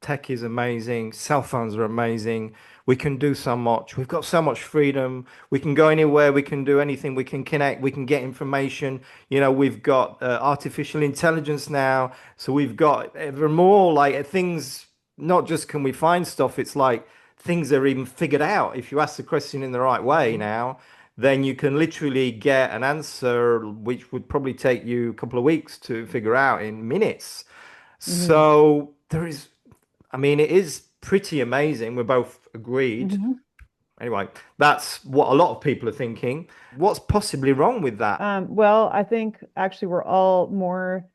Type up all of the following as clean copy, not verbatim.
tech is amazing. Cell phones are amazing. We can do so much. We've got so much freedom. We can go anywhere. We can do anything. We can connect. We can get information. We've got artificial intelligence now. So we've got ever more like things, not just can we find stuff, it's like things are even figured out. If you ask the question in the right way Mhm. now, then you can literally get an answer which would probably take you a couple of weeks to figure out in minutes. Mhm. So there is, I mean, it is pretty amazing. We're both agreed. Mhm. Anyway, that's what a lot of people are thinking. What's possibly wrong with that? Well, I think actually we're all more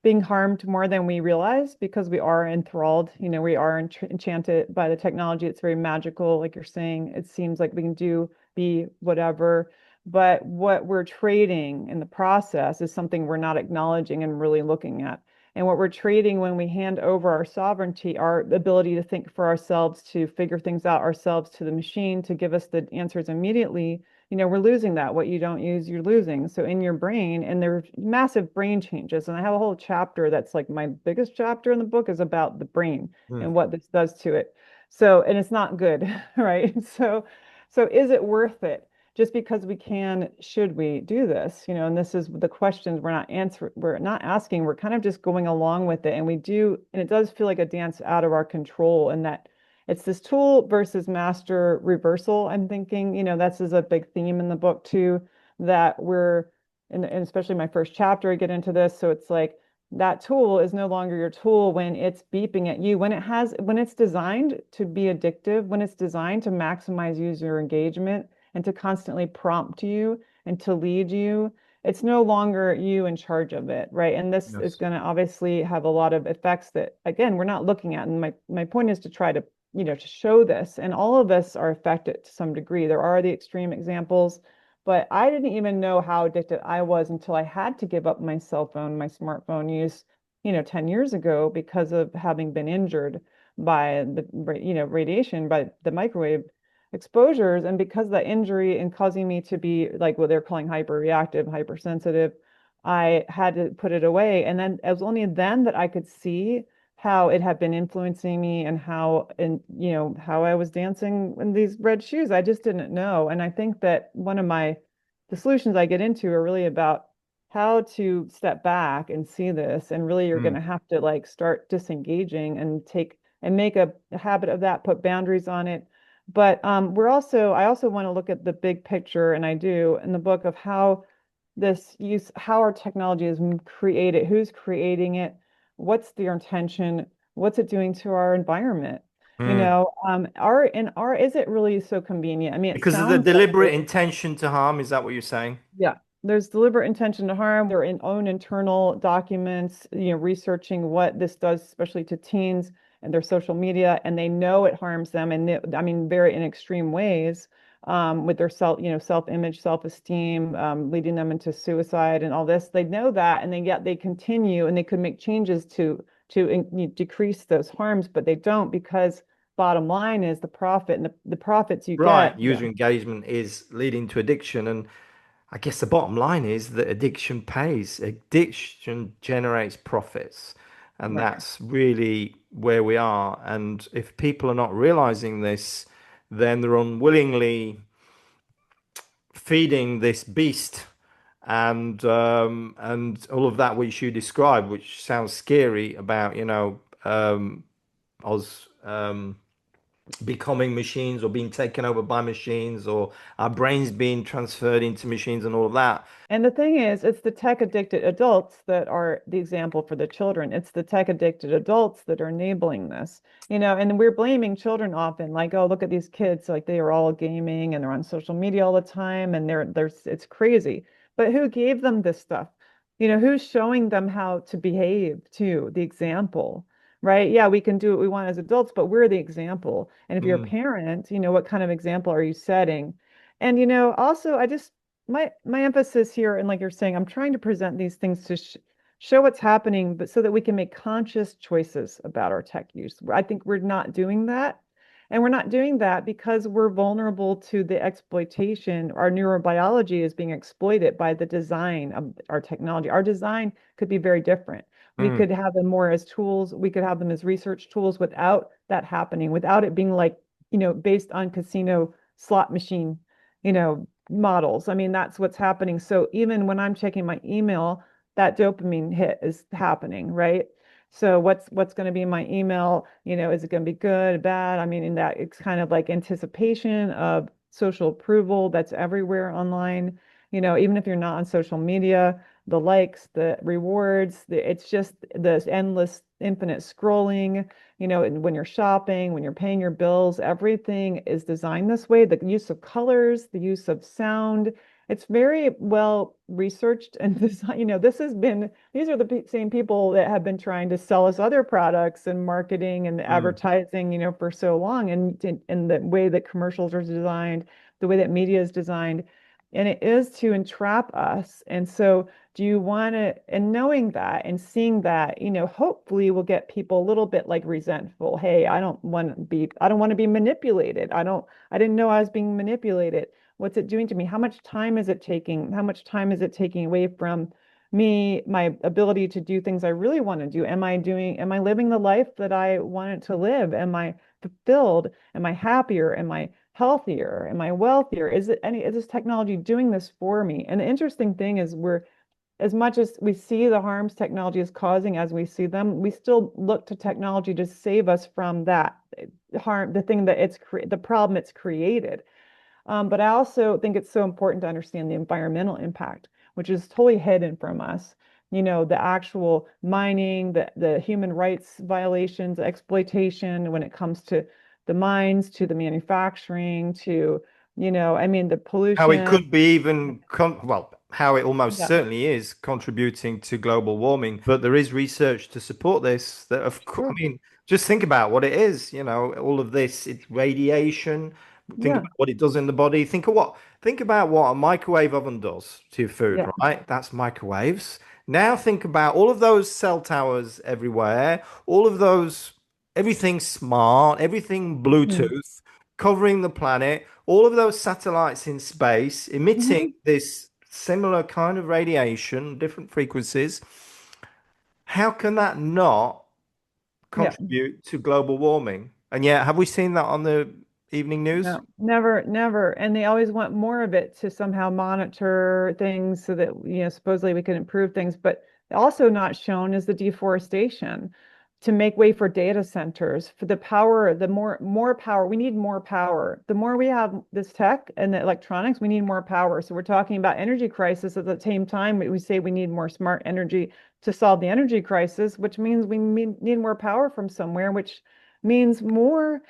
being harmed more than we realize because we are enthralled. We are enchanted by the technology. It's very magical, like you're saying. It seems like we can be whatever. But what we're trading in the process is something we're not acknowledging and really looking at. And what we're trading when we hand over our sovereignty, our ability to think for ourselves, to figure things out ourselves to the machine, to give us the answers immediately, we're losing that. What you don't use, you're losing. So in your brain, and there's massive brain changes. And I have a whole chapter that's like my biggest chapter in the book is about the brain Hmm. and what this does to it. So, and it's not good, right? So is it worth it? Just because we can, should we do this? And this is the questions we're not asking. We're kind of just going along with it. And we do, and it does feel like a dance out of our control, and that it's this tool versus master reversal. I'm thinking, that's is a big theme in the book too, that and especially my first chapter, I get into this. So it's like that tool is no longer your tool when it's beeping at you, when it's designed to be addictive, when it's designed to maximize user engagement and to constantly prompt you and to lead you. It's no longer you in charge of it, right? And this is Yes. going to obviously have a lot of effects that, again, we're not looking at. And my point is to try to to show this. And all of us are affected to some degree. There are the extreme examples, but I didn't even know how addicted I was until I had to give up my cell phone, my smartphone use, 10 years ago because of having been injured by the, radiation, by the microwave exposures. And because of that injury and causing me to be like what they're calling hyperreactive, hypersensitive, I had to put it away. And then it was only then that I could see how it had been influencing me and how I was dancing in these red shoes. I just didn't know. And I think that one of the solutions I get into are really about how to step back and see this. And really you're going Hmm. to have to like start disengaging and make a habit of that, put boundaries on it. But I also want to look at the big picture, and I do in the book, of how our technology is created, who's creating it, what's their intention, what's it doing to our environment? Hmm. Is it really so convenient? I mean, it Because of the sounds like deliberate it. intention to harm, is that what you're saying? Yeah, there's deliberate intention to harm. Own internal documents, researching what this does, especially to teens and their social media, and they know it harms them, and I mean, very in extreme ways, with their self-image, self-esteem, leading them into suicide and all this. They know that, and then yet they continue, and they could make changes to decrease those harms, but they don't because bottom line is the profit, and the profits you Right. get. User engagement is leading to addiction. And I guess the bottom line is that addiction pays. Addiction generates profits. And Right. that's really where we are. And if people are not realizing this, then they're unwillingly feeding this beast and all of that which you described, which sounds scary about, us becoming machines or being taken over by machines or our brains being transferred into machines and all of that. And the thing is, it's the tech addicted adults that are the example for the children. It's the tech addicted adults that are enabling this, and we're blaming children often, like, oh, look at these kids, like they are all gaming and they're on social media all the time and it's crazy. But who gave them this stuff? Who's showing them how to behave too, the example, right? Yeah, we can do what we want as adults, but we're the example. And if you're a Mm, parent, what kind of example are you setting? And also I just my emphasis here, and like you're saying, I'm trying to present these things to show what's happening, but so that we can make conscious choices about our tech use. I think we're not doing that. And we're not doing that because we're vulnerable to the exploitation. Our neurobiology is being exploited by the design of our technology. Our design could be very different. We Mm, could have them more as tools. We could have them as research tools without that happening, without it being like, based on casino slot machine, models. I mean, that's what's happening. So even when I'm checking my email, that dopamine hit is happening, right? So what's going to be in my email? Is it going to be good, bad? I mean, in that it's kind of like anticipation of social approval that's everywhere online. Even if you're not on social media, the likes, the rewards, it's just the endless, infinite scrolling. And when you're shopping, when you're paying your bills, everything is designed this way. The use of colors, the use of sound, it's very well researched and designed. These are the same people that have been trying to sell us other products and marketing and mm. advertising, for so long. And the way that commercials are designed, the way that media is designed, and it is to entrap us. And so, do you want to, and knowing that and seeing that, hopefully will get people a little bit like resentful. Hey, I don't want to be manipulated. I didn't know I was being manipulated. What's it doing to me? How much time is it taking? How much time is it taking away from me, my ability to do things I really want to do? Am I living the life that I wanted to live? Am I fulfilled? Am I happier? Am I healthier? Am I wealthier? Is this technology doing this for me? And the interesting thing is as much as we see the harms technology is causing as we see them, we still look to technology to save us from that harm, the problem it's created. But I also think it's so important to understand the environmental impact, which is totally hidden from us. The actual mining, the human rights violations, exploitation when it comes to the mines, to the manufacturing, to, I mean, the How it pollution. could be even well, how it almost Yeah, certainly is contributing to global warming. But there is research to support this. That of course, I sure. mean, just think about what it is. All of this, it's radiation. Think Yeah, about what it does in the body. Think about what a microwave oven does to your food, yeah. right? That's microwaves. Now think about all of those cell towers everywhere, all of those, everything smart, everything Mhm. Bluetooth, covering the planet, all of those satellites in space emitting Mhm. this similar kind of radiation, different frequencies. How can that not Yeah. contribute to global warming? And yet, have we seen that on the evening news? No, never, never. And they always want more of it to somehow monitor things so that, supposedly we can improve things. But also not shown is the deforestation to make way for data centers, for the power, more power. We need more power. The more we have this tech and the electronics, we need more power. So we're talking about energy crisis at the same time. We say we need more smart energy to solve the energy crisis, which means we need more power from somewhere, which means more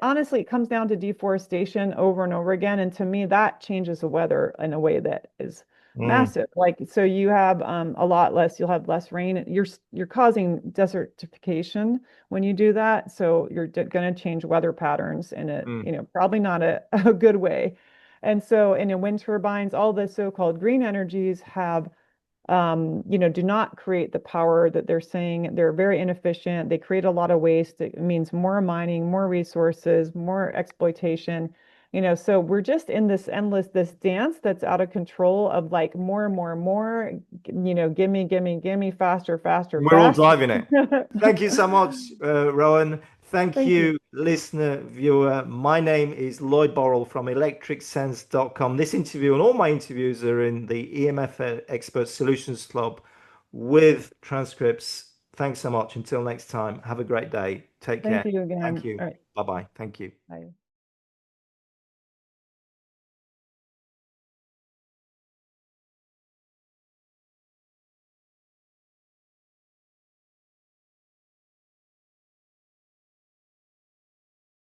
honestly, it comes down to deforestation over and over again. And to me, that changes the weather in a way that is Mm, massive. Like, so you have a lot less, you'll have less rain. You're causing desertification when you do that. So you're going to change weather patterns in a, mm. probably not a good way. And so in wind turbines, all the so-called green energies have do not create the power that they're saying. They're very inefficient. They create a lot of waste. It means more mining, more resources, more exploitation. So we're just in this dance that's out of control of like more and more and more, gimme, gimme, gimme, faster, faster, We're all faster. driving it. Thank you so much, Rowan. Thank Thank you. you, listener, viewer. My name is Lloyd Burrell from electricsense.com. This interview and all my interviews are in the EMF Expert Solutions Club with transcripts. Thanks so much. Until next time, have a great day. Take Thank care. you Thank again. you. All right. Bye bye. Thank you. Bye.